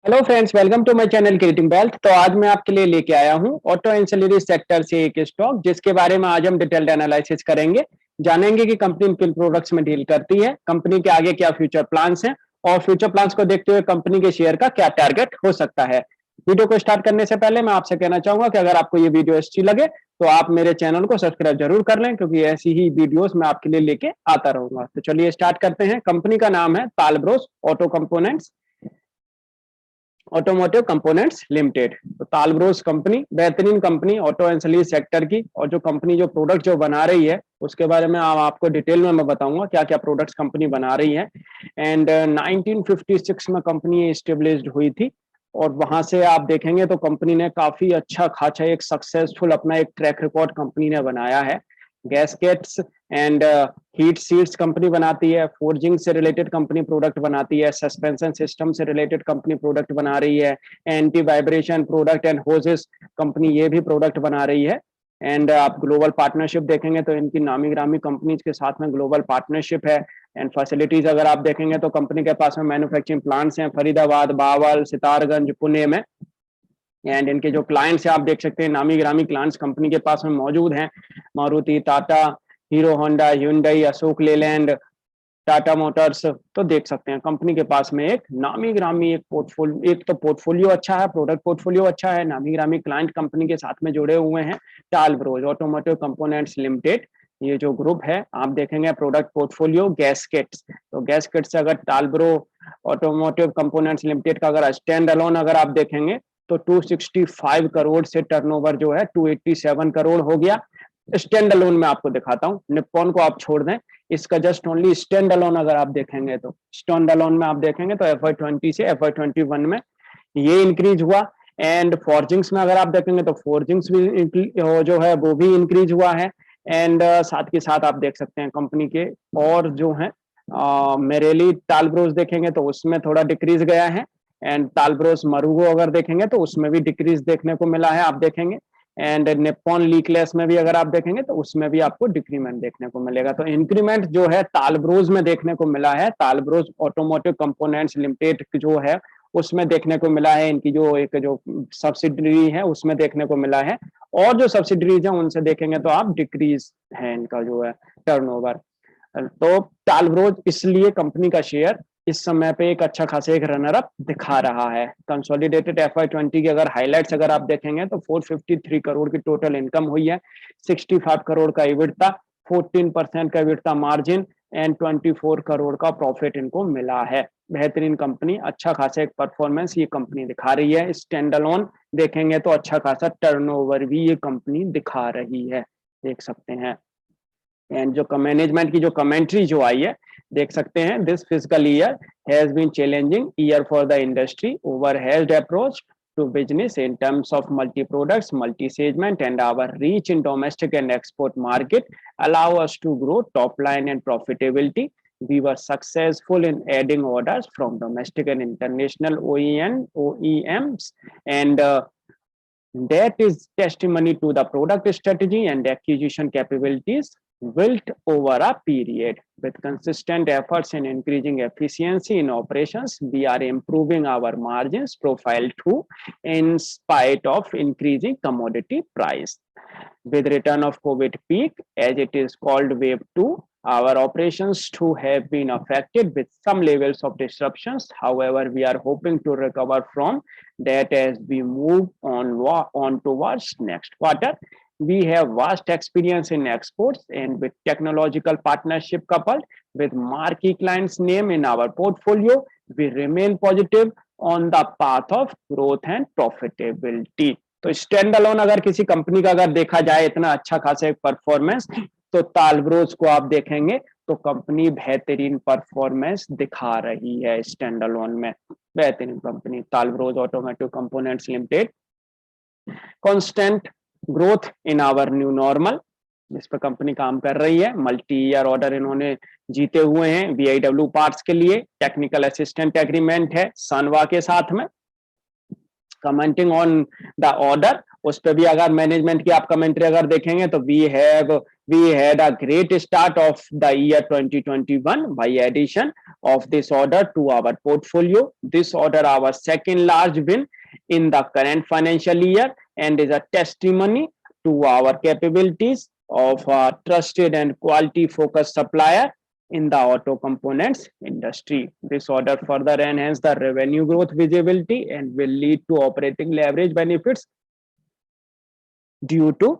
Hello friends, welcome to my channel creating wealth. तो आज मैं आपके लिए लेके आया हूं ऑटो एंसिलरी सेक्टर से एक स्टॉक जिसके बारे में आज हम डिटेल्ड एनालिसिस करेंगे। जानेंगे कि कंपनी किन प्रोडक्ट्स में डील करती है, कंपनी के आगे क्या फ्यूचर प्लान्स हैं और फ्यूचर प्लान्स को देखते हुए कंपनी के शेयर का क्या टारगेट हो सकता है। वीडियो को स्टार्ट करने से पहले मैं आपसे कहना चाहूंगा कि अगर आपको ये वीडियो अच्छी लगे तो आप मेरे चैनल को सब्सक्राइब जरूर कर लें, क्योंकि ऐसी ही वीडियोस मैं आपके लिए लेके आता रहूंगा। तो चलिए स्टार्ट करते हैं। कंपनी का नाम है Talbros auto components automotive components limited. तो तालब्रोस कंपनी बेहतरीन कंपनी ऑटो एंसिलरी सेक्टर की, और जो कंपनी जो प्रोडक्ट जो बना रही है उसके बारे में आपको डिटेल में मैं बताऊंगा क्या क्या प्रोडक्ट्स कंपनी बना रही है। एंड 1956 में कंपनी एस्टेब्लिश्ड हुई थी, और वहां से आप देखेंगे तो कंपनी ने काफी अच्छा खासा एक सक्सेसफुल अपना एक ट्रैक रिकॉर्ड कंपनी ने बनाया है। Gaskets and heat seats company बनाती है, फोर्जिंग से रिलेटेड कंपनी प्रोडक्ट बनाती है, सस्पेंशन सिस्टम से रिलेटेड कंपनी प्रोडक्ट बना रही है, anti vibration product and hoses company ये भी प्रोडक्ट बना रही है। एंड आप ग्लोबल पार्टनरशिप देखेंगे तो इनकी नामी ग्रामी कंपनीज के साथ में ग्लोबल पार्टनरशिप है। एंड फैसिलिटीज अगर आप देखेंगे तो कंपनी के पास में मैन्युफैक्चरिंग प्लांट्स हैं फरीदाबाद, बावल, सितारगंज, पुणे में। एंड इनके जो क्लाइंट्स हैं आप देख सकते हैं, नामी ग्रामी क्लाइंट्स कंपनी के पास में मौजूद हैं। Maruti, Tata, hero Honda, Hyundai, Ashok Leyland, Tata Motors. तो देख सकते हैं कंपनी के पास में एक नामी ग्रामी एक पोर्टफोलियो, एक तो पोर्टफोलियो अच्छा है, प्रोडक्ट पोर्टफोलियो अच्छा है, नामी ग्रामी क्लाइंट कंपनी के साथ में जुड़े हुए हैं। टालब्रोस ऑटोमोटिव कंपोनेंट्स लिमिटेड ये जो ग्रुप है आप देखेंगे। प्रोडक्ट पोर्टफोलियो गैसकेट्स, तो गैसकेट से अगर टालब्रो ऑटोमोटिव कंपोनेंट्स लिमिटेड का अगर स्टैंड अलोन अगर आप देखेंगे तो 265 करोड़ से टर्नओवर जो है 287 करोड़ हो गया। स्टैंड अलोन में आपको दिखाता हूँ, निप्पॉन को आप छोड़ दें, इसका जस्ट ओनली स्टैंड अलोन अगर आप देखेंगे तो स्टैंड अलोन में आप देखेंगे तो FY20 से FY21 में ये इंक्रीज हुआ। एंड फोर्जिंग्स में अगर आप देखेंगे तो फोर्जिंग्स भी जो है वो भी इंक्रीज हुआ है। एंड साथ के साथ आप देख सकते हैं कंपनी के और जो है मेरेली टालब्रोस देखेंगे तो उसमें थोड़ा डिक्रीज गया है। एंड टालब्रोस मरुगो अगर देखेंगे तो उसमें भी डिक्रीज देखने को मिला है, आप देखेंगे। एंड निप्पॉन लीकलेस में भी अगर आप देखेंगे तो उसमें भी आपको डिक्रीमेंट देखने को मिलेगा। तो इंक्रीमेंट जो है तालब्रोस में देखने को मिला है, तालब्रोस ऑटोमोटिव कंपोनेंट्स लिमिटेड जो है उसमें देखने को मिला है। इनकी जो एक जो सब्सिडरी है उसमें देखने को मिला है, और जो सब्सिडरीज है उनसे देखेंगे तो आप डिक्रीज है इनका जो है टर्नओवर। तो टालब्रोस इसलिए कंपनी का शेयर इस समय पे एक अच्छा खासा एक रनर अप दिखा रहा है। कंसोलिडेटेड FY20 की अगर हाइलाइट्स अगर आप देखेंगे तो 453 करोड़ की टोटल इनकम हुई है, 65 करोड़ का इबिटदा, 14% का इबिटदा मार्जिन एंड 24 करोड़ का प्रॉफिट इनको मिला है। बेहतरीन कंपनी, अच्छा खासा एक परफॉर्मेंस ये कंपनी दिखा रही है। स्टैंड अलोन देखेंगे तो अच्छा खासा टर्नओवर भी ये कंपनी दिखा रही है, देख सकते हैं। एंड जो मैनेजमेंट की जो कमेंट्री जो आई है देख सकते हैं, this physical year has been challenging year for the industry, overhead approach to business in terms of multi-products, multi-segment, and our reach in domestic and export market allow us to grow top line and profitability. We were successful in adding orders from domestic and international OEMs, and that is testimony to the product strategy and acquisition capabilities built over a period. With consistent efforts in increasing efficiency in operations, we are improving our margins profile too, in spite of increasing commodity price. With return of COVID peak, as it is called wave 2, our operations too have been affected with some levels of disruptions. However, we are hoping to recover from that as we move on towards next quarter. We have vast experience in exports, and with technological partnership coupled with marquee clients' name in our portfolio, we remain positive on the path of growth and profitability. तो stand alone अगर किसी company का अगर देखा जाए इतना अच्छा खासा एक परफॉर्मेंस, तो तालब्रोस को आप देखेंगे तो कंपनी बेहतरीन परफॉर्मेंस दिखा रही है। स्टैंड अलोन में बेहतरीन company Talbros automotive components limited. Constant growth in our new normal, जिस पर कंपनी काम कर रही है। मल्टी ईयर ऑर्डर इन्होंने जीते हुए हैं VIW पार्ट्स के लिए। टेक्निकल असिस्टेंट एग्रीमेंट है सनवा के साथ में। कमेंटिंग ऑन द ऑर्डर, उस पे भी अगर मैनेजमेंट की आप कमेंट्री अगर देखेंगे तो we had a great start of the year 2021 by addition of this order to our portfolio. This order our second large win in the current financial year and is a testimony to our capabilities of a trusted and quality focused supplier in the auto components industry. This order further enhance the revenue growth visibility and will lead to operating leverage benefits due to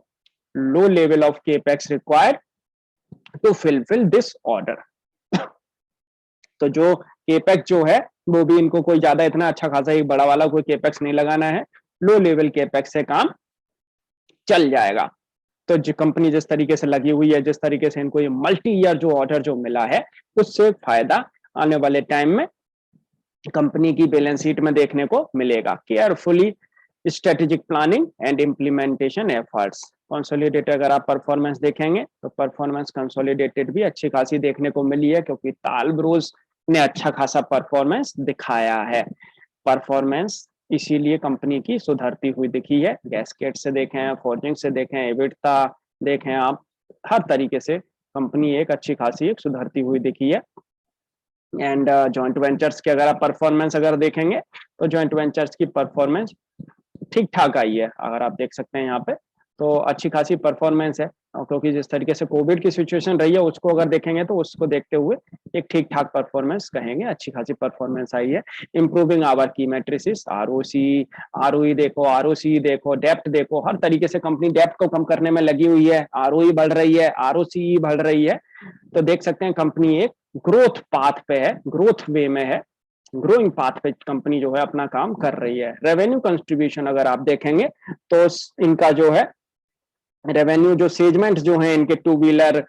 low level of capex required to fulfill this order. तो जो capex जो है वो भी इनको कोई ज्यादा इतना अच्छा खासा एक बड़ा वाला कोई केपेक्स नहीं लगाना है, लो लेवल केपेक्स से काम चल जाएगा। तो जो कंपनी जिस तरीके से लगी हुई है, जिस तरीके से इनको ये मल्टी ईयर जो ऑर्डर जो मिला है, उससे फायदा आने वाले टाइम में कंपनी की बैलेंस शीट में देखने को मिलेगा। Carefully strategic planning and implementation efforts. Consolidated अगर आप परफॉर्मेंस देखेंगे तो परफॉर्मेंस कंसोलिडेटेड भी अच्छी खासी देखने को मिली है, क्योंकि तालब्रोज ने अच्छा खासा परफॉर्मेंस दिखाया है। परफॉर्मेंस इसीलिए कंपनी की सुधरती हुई दिखी है। गैस्केट से देखें, फोर्जिंग से देखें, एबिटता देखें, आप हर तरीके से कंपनी एक अच्छी खासी एक सुधरती हुई दिखी है। एंड जॉइंट वेंचर्स की अगर आप परफॉर्मेंस अगर देखेंगे तो जॉइंट वेंचर्स की परफॉर्मेंस ठीक ठाक आई है, अगर आप देख सकते हैं यहाँ पे तो अच्छी खासी परफॉर्मेंस है। क्योंकि जिस तरीके से कोविड की सिचुएशन रही है उसको अगर देखेंगे तो उसको देखते हुए एक ठीक ठाक परफॉर्मेंस कहेंगे, अच्छी खासी परफॉर्मेंस आई है। इंप्रूविंग आवर की मैट्रिसेस, आरओसी, आरओई देखो, आरओसी देखो, डेप्ट देखो, हर तरीके से कंपनी डेप्ट को कम करने में लगी हुई है। आरओई बढ़ रही है, आरओसी बढ़ रही है, तो देख सकते हैं कंपनी एक ग्रोथ पाथ पे है, ग्रोथ वे में है, ग्रोइंग पाथ पे कंपनी जो है अपना काम कर रही है। रेवेन्यू कंट्रीब्यूशन अगर आप देखेंगे तो इनका जो है रेवेन्यू जो सेगमेंट जो है इनके 2 wheeler,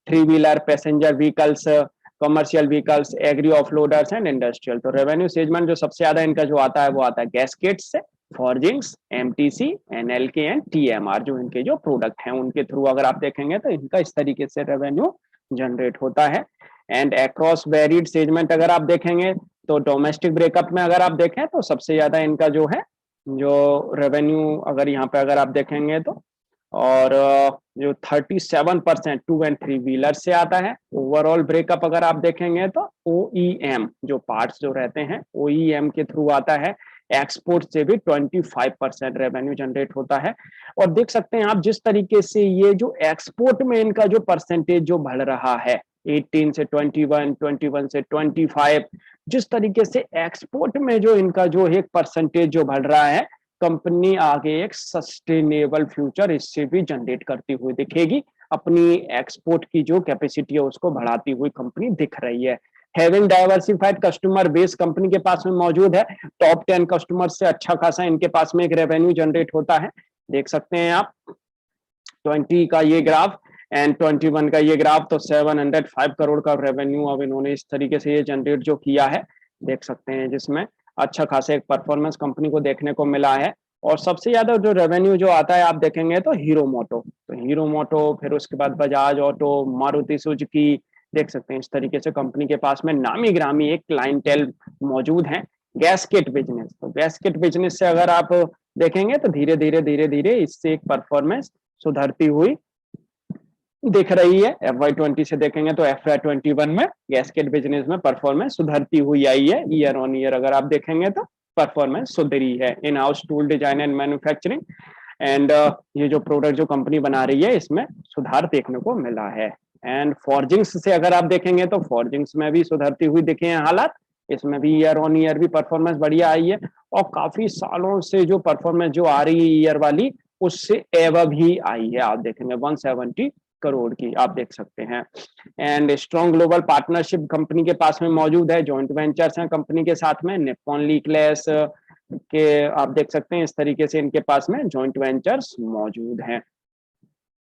3 wheeler, passenger vehicles, commercial vehicles, agri offloaders and industrial, तो रेवेन्यू सेगमेंट जो सबसे ज्यादा इनका जो आता है वो आता है गैस्केट्स से, फॉर्जिंग्स, एमटीसी, एनएलके एंड टीएमआर, जो इनके जो प्रोडक्ट हैं उनके थ्रू अगर आप देखेंगे तो इनका इस तरीके से रेवेन्यू जनरेट होता है। एंड अक्रॉस वेरिड सेगमेंट अगर आप देखेंगे तो डोमेस्टिक ब्रेकअप में अगर आप देखें तो सबसे ज्यादा इनका जो है जो रेवेन्यू अगर यहाँ पे अगर आप देखेंगे तो और जो 37% 2 एंड 3 व्हीलर से आता है। ओवरऑल ब्रेकअप अगर आप देखेंगे तो ओईएम जो पार्ट्स जो रहते हैं ओईएम के थ्रू आता है। एक्सपोर्ट से भी 25% रेवेन्यू जनरेट होता है। और देख सकते हैं आप जिस तरीके से ये जो एक्सपोर्ट में इनका जो परसेंटेज जो बढ़ रहा है 18 से 21, 21 से 25, जिस तरीके से एक्सपोर्ट में जो इनका जो एक परसेंटेज जो बढ़ रहा है, कंपनी आगे एक सस्टेनेबल फ्यूचर इससे भी जनरेट करती हुई दिखेगी। अपनी एक्सपोर्ट की जो कैपेसिटी है उसको बढ़ाती हुई कंपनी दिख रही है। Having diversified customer base company के पास में मौजूद है। टॉप 10 कस्टमर से अच्छा खासा इनके पास में एक रेवेन्यू जनरेट होता है। देख सकते हैं आप 20 का ये ग्राफ एंड 21 का ये ग्राफ, तो 705 करोड़ का रेवेन्यू अब इन्होंने इस तरीके से ये जनरेट जो किया है देख सकते हैं, जिसमें अच्छा खासा एक परफॉर्मेंस कंपनी को देखने को मिला है। और सबसे ज्यादा जो रेवेन्यू जो आता है आप देखेंगे तो हीरो मोटो, तो हीरो मोटो, फिर उसके बाद बजाज ऑटो, मारुति सुजुकी, देख सकते हैं इस तरीके से कंपनी के पास में नामी ग्रामी एक क्लाइंटेल मौजूद है। गैस्केट बिजनेस, तो गैस्केट बिजनेस से अगर आप देखेंगे तो धीरे धीरे धीरे धीरे इससे एक परफॉर्मेंस सुधरती हुई दिख रही है। FY20 से देखेंगे तो FY21 में गैस्केट बिजनेस में परफॉर्मेंस सुधरती हुई आई है। ईयर ऑन ईयर अगर आप देखेंगे तो परफॉर्मेंस सुधरी है। In house tool design and manufacturing and ये जो प्रोडक्ट जो कंपनी बना रही है इसमें सुधार देखने को मिला है। एंड फॉर्जिंग्स से अगर आप देखेंगे तो फॉर्जिंग्स में भी सुधरती हुई दिखे हैं हालात, इसमें भी ईयर ऑन ईयर भी परफॉर्मेंस बढ़िया आई है। और काफी सालों से जो परफॉर्मेंस जो आ रही है ईयर वाली उससे एवं ही आई है। आप देखेंगे 170 करोड़ की आप देख सकते हैं। And strong global partnership company के पास में मौजूद है। जॉइंट वेंचर्स हैं कंपनी के साथ में, निप्पॉन लीक्लेस के आप देख सकते हैं इस तरीके से इनके पास में जॉइंट वेंचर्स मौजूद हैं,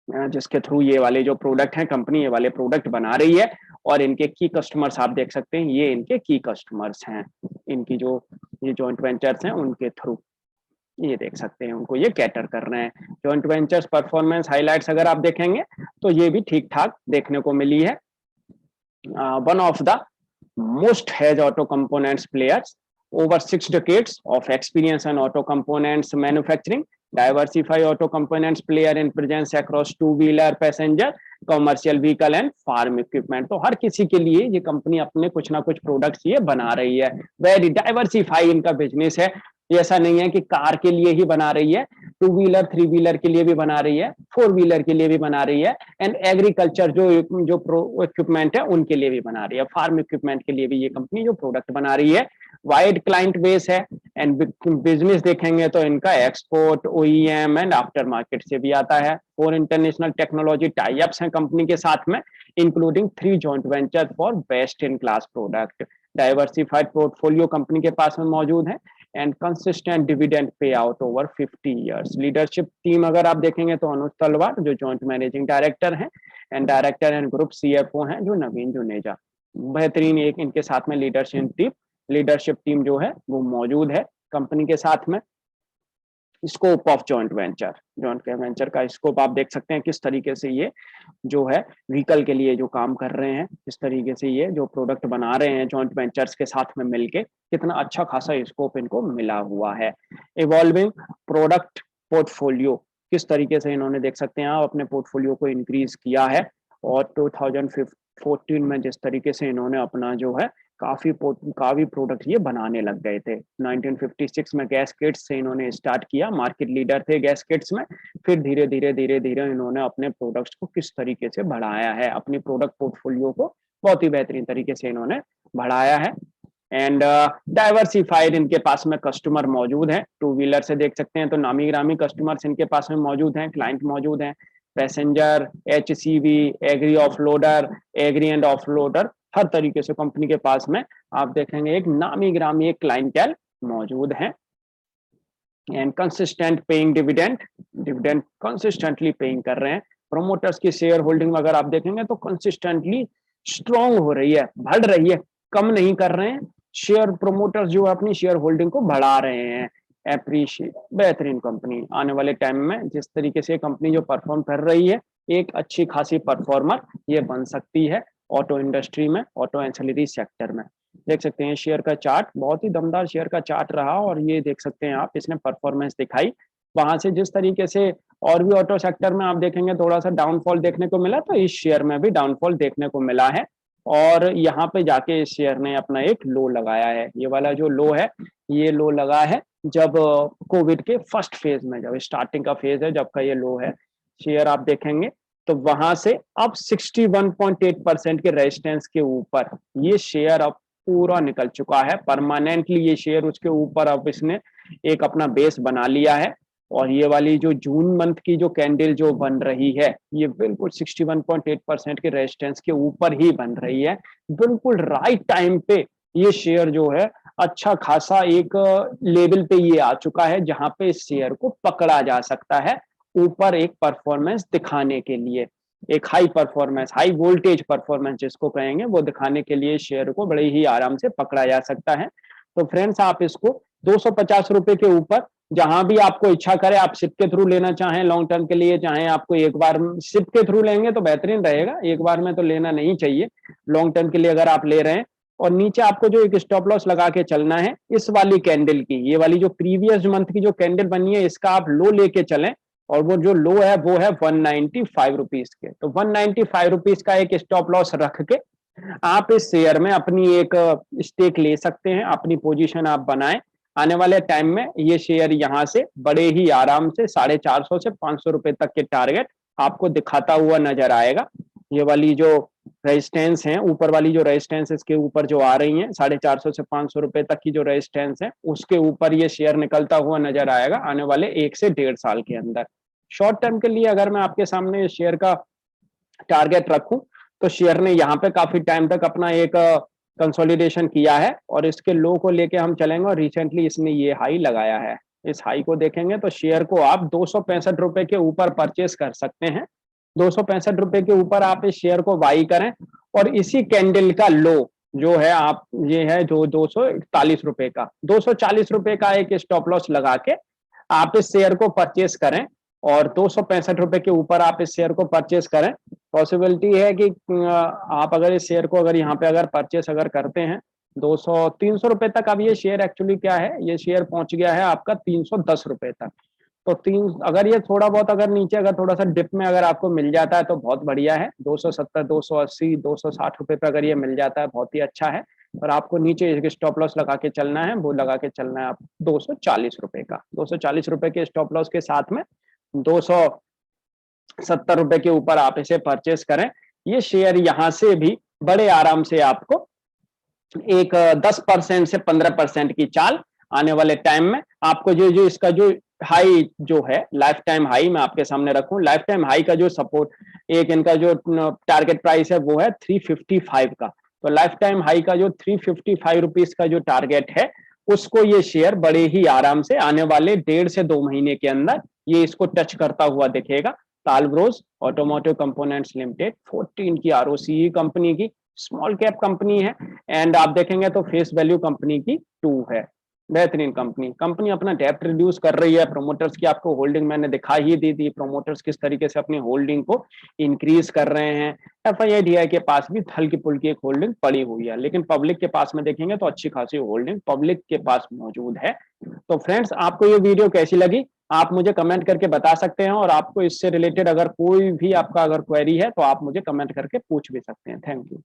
जिसके थ्रू ये वाले जो प्रोडक्ट हैं कंपनी ये वाले प्रोडक्ट बना रही है। और इनके की कस्टमर्स आप देख सकते हैं, ये इनके की कस्टमर्स हैं, इनकी जो ये जॉइंट वेंचर्स हैं उनके थ्रू ये देख सकते हैं उनको ये कैटर कर रहे हैं। जॉइंट वेंचर्स परफॉर्मेंस हाइलाइट्स अगर आप देखेंगे तो ये भी ठीक ठाक देखने को मिली है। One of the most hedge auto components players over 6 decades of experience in auto components manufacturing. Diversify auto components player in presence across two-wheeler, passenger, commercial vehicle and farm equipment. तो हर किसी के लिए ये कंपनी अपने कुछ ना कुछ प्रोडक्ट्स ये बना रही है। वेरी डाइवर्सिफाई इनका बिजनेस है। ऐसा नहीं है कि कार के लिए ही बना रही है, टू व्हीलर, थ्री व्हीलर के लिए भी बना रही है, फोर व्हीलर के लिए भी बना रही है, एंड एग्रीकल्चर जो प्रो इक्विपमेंट है उनके लिए भी बना रही है, फार्म इक्विपमेंट के लिए भी ये कंपनी जो प्रोडक्ट बना रही है। वाइड क्लाइंट बेस है एंड बिजनेस देखेंगे तो इनका export, OEM and after market से भी आता है। और इंटरनेशनल टेक्नोलॉजी टाई अप्स हैं कंपनी के साथ में, including 3 joint venture for best in class product. Diversified portfolio company के पास में मौजूद है and consistent dividend pay out over 50 years. Leadership team अगर आप देखेंगे तो अनुज तलवार जो जॉइंट मैनेजिंग डायरेक्टर हैं and director and group CFO हैं जो नवीन जुनेजा। बेहतरीन एक इनके साथ में लीडरशिप टीम जो है वो मौजूद है कंपनी के साथ में। स्कोप ऑफ जॉइंट वेंचर का स्कोप आप देख सकते हैं किस तरीके से ये जो है व्हीकल के लिए जो काम कर रहे हैं, इस तरीके से ये जो प्रोडक्ट बना रहे हैं जॉइंट वेंचर्स के साथ में मिलके, कितना अच्छा खासा स्कोप इनको मिला हुआ है। इवॉल्विंग प्रोडक्ट पोर्टफोलियो, किस तरीके से इन्होंने देख सकते हैं आप अपने पोर्टफोलियो को इंक्रीज किया है। और 2014 में जिस तरीके से इन्होंने अपना जो है काफी प्रोडक्ट ये बनाने लग गए थे। 1956 में गैस किट्स से इन्होंने स्टार्ट किया, मार्केट लीडर थे गैस किट्स में। फिर धीरे धीरे इन्होंने अपने प्रोडक्ट्स को किस तरीके से बढ़ाया है, अपनी प्रोडक्ट पोर्टफोलियो को बहुत ही बेहतरीन तरीके से इन्होंने बढ़ाया है। एंड डाइवर्सिफाइड इनके पास में कस्टमर मौजूद है। टू व्हीलर से देख सकते हैं तो नामी ग्रामी कस्टमर्स इनके पास में मौजूद हैं, क्लाइंट मौजूद हैं। Passenger, HCV, agri offloader, agri and offloader, हर तरीके से कंपनी के पास में आप देखेंगे एक नामी ग्रामी एक क्लाइंटेल मौजूद है। And consistent paying dividend consistently paying कर रहे हैं। प्रोमोटर्स की शेयर होल्डिंग अगर आप देखेंगे तो कंसिस्टेंटली स्ट्रॉन्ग हो रही है, बढ़ रही है, कम नहीं कर रहे हैं। शेयर प्रोमोटर्स जो अपनी शेयर होल्डिंग को बढ़ा रहे हैं। एप्रिशिएट, बेहतरीन कंपनी आने वाले टाइम में जिस तरीके से कंपनी जो परफॉर्म कर रही है, एक अच्छी खासी परफॉर्मर ये बन सकती है ऑटो इंडस्ट्री में, ऑटो एंसिलरी सेक्टर में। देख सकते हैं शेयर का चार्ट, बहुत ही दमदार शेयर का चार्ट रहा और ये देख सकते हैं आप इसने परफॉर्मेंस दिखाई। वहां से जिस तरीके से और भी ऑटो सेक्टर में आप देखेंगे थोड़ा सा डाउनफॉल देखने को मिला, तो इस शेयर में भी डाउनफॉल देखने को मिला है। और यहाँ पे जाके इस शेयर ने अपना एक लो लगाया है। ये वाला जो लो है, ये लो लगा है जब कोविड के फर्स्ट फेज में, जब स्टार्टिंग का फेज है जब का ये लो है। शेयर आप देखेंगे तो वहां से अब 61.8% के रेजिस्टेंस के ऊपर ये शेयर अब पूरा निकल चुका है परमानेंटली। ये शेयर उसके ऊपर अब इसने एक अपना बेस बना लिया है। और ये वाली जो जून मंथ की जो कैंडल जो बन रही है, ये बिल्कुल 61.8% के रेजिस्टेंस के ऊपर ही बन रही है। बिल्कुल राइट टाइम पे ये शेयर जो है अच्छा खासा एक लेवल पे ये आ चुका है जहां पे इस शेयर को पकड़ा जा सकता है ऊपर एक परफॉर्मेंस दिखाने के लिए, एक high performance, high voltage performance जिसको कहेंगे, वो दिखाने के लिए शेयर को बड़े ही आराम से पकड़ा जा सकता है। तो फ्रेंड्स आप इसको 250 रुपए के ऊपर जहां भी आपको इच्छा करे, आप सिप के थ्रू लेना चाहें लॉन्ग टर्म के लिए, चाहे आपको एक बार सिप के थ्रू लेंगे तो बेहतरीन रहेगा, एक बार में तो लेना नहीं चाहिए। लॉन्ग टर्म के लिए अगर आप ले रहे हैं, और नीचे आपको जो एक स्टॉप लॉस लगा के चलना है इस वाली कैंडल की, ये वाली जो प्रीवियस मंथ की जो कैंडल बनी है इसका आप लो लेके चलें। और वो जो लो है वो है 195 रुपीज के। तो 195 रुपीज का एक स्टॉप लॉस रख के आप इस शेयर में अपनी एक स्टेक ले सकते हैं, अपनी पोजीशन आप बनाएं। आने वाले टाइम में ये शेयर यहाँ से बड़े ही आराम से 450 से 500 रुपए तक के टारगेट आपको दिखाता हुआ नजर आएगा। ये वाली जो रेजिस्टेंस है, ऊपर वाली जो रेजिस्टेंस इसके ऊपर जो आ रही है 450 से 500 रुपए तक की जो रेजिस्टेंस है, उसके ऊपर ये शेयर निकलता हुआ नजर आएगा आने वाले 1 से 1.5 साल के अंदर। शॉर्ट टर्म के लिए अगर मैं आपके सामने शेयर का टारगेट रखूं तो शेयर ने यहाँ पे काफी टाइम तक अपना एक कंसोलिडेशन किया है और इसके लो को लेके हम चलेंगे। और रिसेंटली इसने ये हाई लगाया है, इस हाई को देखेंगे तो शेयर को आप 265 रुपए के ऊपर परचेस कर सकते हैं। 265 रुपए के ऊपर आप इस शेयर को बाई करें और इसी कैंडल का लो जो है आप ये है जो 241 रुपए का, 240 रुपए का एक स्टॉप लॉस लगा के आप इस शेयर को परचेस करें और 265 रुपए के ऊपर आप इस शेयर को परचेस करें। पॉसिबिलिटी है कि आप अगर इस शेयर को अगर यहाँ पे अगर परचेस अगर करते हैं 300 रुपए तक अब ये शेयर एक्चुअली क्या है, ये शेयर पहुंच गया है आपका 310 रुपए तक। तो तीन अगर ये थोड़ा बहुत अगर नीचे अगर थोड़ा सा डिप में अगर आपको मिल जाता है तो बहुत बढ़िया है। 270, 280, 260 रुपए पे अगर ये मिल जाता है बहुत ही अच्छा है। और आपको नीचे एक स्टॉप लॉस लगा के चलना है, वो लगा के चलना है आप 240 रुपए का। 240 रुपए के स्टॉप लॉस के साथ में 270 रुपए के ऊपर आप इसे परचेस करें। ये शेयर यहाँ से भी बड़े आराम से आपको एक 10% से 15% की चाल आने वाले टाइम में आपको जो जो इसका जो हाई जो है, लाइफ टाइम हाई मैं आपके सामने रखूं, लाइफ टाइम हाई का जो सपोर्ट, एक इनका जो टारगेट प्राइस है वो है 355 का। तो लाइफ टाइम हाई का जो 355 रुपीज का जो टारगेट है, उसको ये शेयर बड़े ही आराम से आने वाले 1.5 से 2 महीने के अंदर ये इसको टच करता हुआ दिखेगा। तालब्रोस ऑटोमोटिव कंपोनेंट्स लिमिटेड 14 की आरओसीई कंपनी की, स्मॉल कैप कंपनी है, एंड आप देखेंगे तो फेस वैल्यू कंपनी की 2 है। बेहतरीन कंपनी अपना डेप्ट रिड्यूस कर रही है। प्रोमोटर्स की आपको होल्डिंग मैंने दिखा ही दी थी, प्रोमोटर्स किस तरीके से अपनी होल्डिंग को इंक्रीज कर रहे हैं। एफआईआईडीआई के पास भी हल्की फुल्की एक होल्डिंग पड़ी हुई है, लेकिन पब्लिक के पास में देखेंगे तो अच्छी खासी होल्डिंग पब्लिक के पास मौजूद है। तो फ्रेंड्स, आपको ये वीडियो कैसी लगी आप मुझे कमेंट करके बता सकते हैं, और आपको इससे रिलेटेड अगर कोई भी आपका अगर क्वेरी है तो आप मुझे कमेंट करके पूछ भी सकते हैं। Thank you.